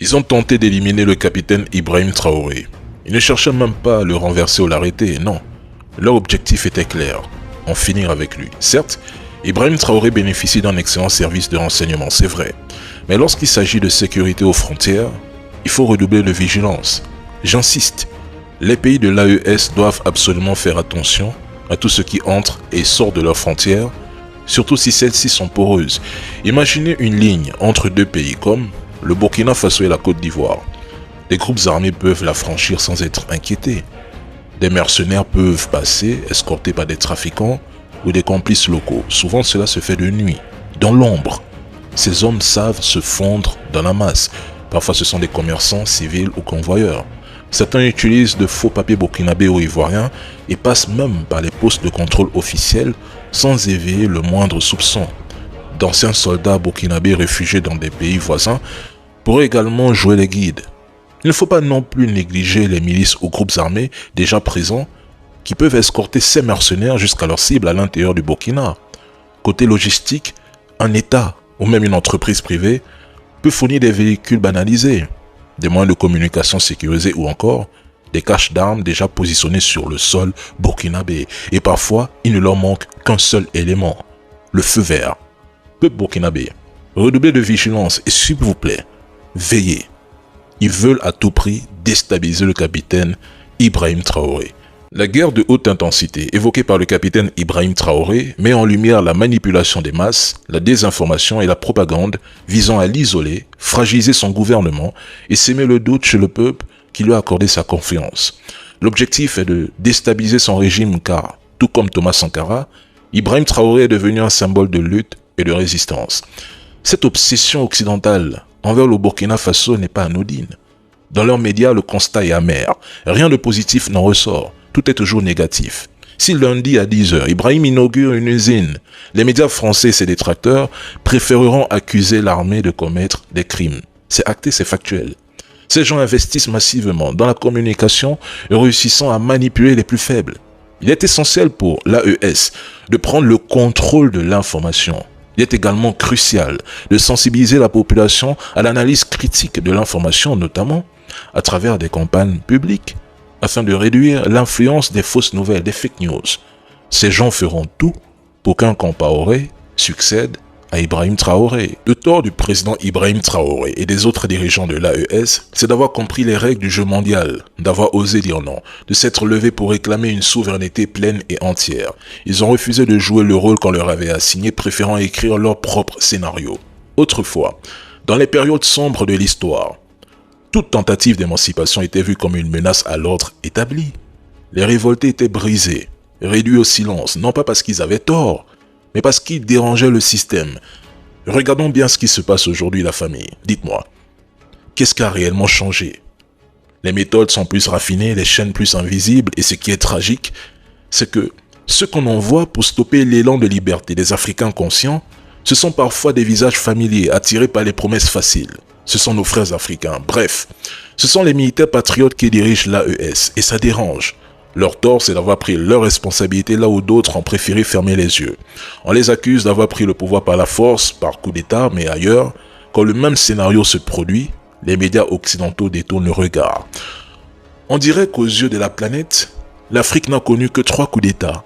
Ils ont tenté d'éliminer le capitaine Ibrahim Traoré. Ils ne cherchaient même pas à le renverser ou l'arrêter, non. Leur objectif était clair, en finir avec lui. Certes, Ibrahim Traoré bénéficie d'un excellent service de renseignement, c'est vrai. Mais lorsqu'il s'agit de sécurité aux frontières, il faut redoubler de vigilance. J'insiste, les pays de l'AES doivent absolument faire attention à tout ce qui entre et sort de leurs frontières, surtout si celles-ci sont poreuses. Imaginez une ligne entre deux pays comme le Burkina Faso et la Côte d'Ivoire. Les groupes armés peuvent la franchir sans être inquiétés. Des mercenaires peuvent passer, escortés par des trafiquants ou des complices locaux. Souvent cela se fait de nuit, dans l'ombre. Ces hommes savent se fondre dans la masse. Parfois ce sont des commerçants, civils ou convoyeurs. Certains utilisent de faux papiers burkinabés ou ivoiriens et passent même par les postes de contrôle officiels sans éveiller le moindre soupçon. D'anciens soldats burkinabés réfugiés dans des pays voisins pourraient également jouer les guides. Il ne faut pas non plus négliger les milices ou groupes armés déjà présents qui peuvent escorter ces mercenaires jusqu'à leur cible à l'intérieur du Burkina. Côté logistique, un État ou même une entreprise privée peut fournir des véhicules banalisés, des moyens de communication sécurisés ou encore des caches d'armes déjà positionnés sur le sol burkinabé. Et parfois, il ne leur manque qu'un seul élément, le feu vert. Peuple burkinabé, redoublez de vigilance et s'il vous plaît, veillez. Ils veulent à tout prix déstabiliser le capitaine Ibrahim Traoré. La guerre de haute intensité évoquée par le capitaine Ibrahim Traoré met en lumière la manipulation des masses, la désinformation et la propagande visant à l'isoler, fragiliser son gouvernement et s'aimer le doute chez le peuple qui lui a accordé sa confiance. L'objectif est de déstabiliser son régime car, tout comme Thomas Sankara, Ibrahim Traoré est devenu un symbole de lutte et de résistance. Cette obsession occidentale envers le Burkina Faso n'est pas anodine. Dans leurs médias, le constat est amer. Rien de positif n'en ressort. Tout est toujours négatif. Si lundi à 10h, Ibrahim inaugure une usine, les médias français et ses détracteurs préféreront accuser l'armée de commettre des crimes. C'est acté, c'est factuel. Ces gens investissent massivement dans la communication, réussissant à manipuler les plus faibles. Il est essentiel pour l'AES de prendre le contrôle de l'information. Il est également crucial de sensibiliser la population à l'analyse critique de l'information, notamment à travers des campagnes publiques, afin de réduire l'influence des fausses nouvelles, des fake news. Ces gens feront tout pour qu'un Compaoré succède à Ibrahim Traoré. Le tort du président Ibrahim Traoré et des autres dirigeants de l'AES, c'est d'avoir compris les règles du jeu mondial, d'avoir osé dire non, de s'être levé pour réclamer une souveraineté pleine et entière. Ils ont refusé de jouer le rôle qu'on leur avait assigné, préférant écrire leur propre scénario. Autrefois, dans les périodes sombres de l'histoire, toute tentative d'émancipation était vue comme une menace à l'ordre établi. Les révoltés étaient brisés, réduits au silence, non pas parce qu'ils avaient tort, mais parce qu'ils dérangeaient le système. Regardons bien ce qui se passe aujourd'hui, la famille. Dites-moi, qu'est-ce qui a réellement changé? Les méthodes sont plus raffinées, les chaînes plus invisibles, et ce qui est tragique, c'est que ce qu'on envoie pour stopper l'élan de liberté des Africains conscients, ce sont parfois des visages familiers attirés par les promesses faciles. Ce sont nos frères africains. Bref, ce sont les militaires patriotes qui dirigent l'AES, et ça dérange. Leur tort, c'est d'avoir pris leurs responsabilités là où d'autres ont préféré fermer les yeux. On les accuse d'avoir pris le pouvoir par la force, par coup d'État, mais ailleurs, quand le même scénario se produit, les médias occidentaux détournent le regard. On dirait qu'aux yeux de la planète, l'Afrique n'a connu que 3 coups d'État.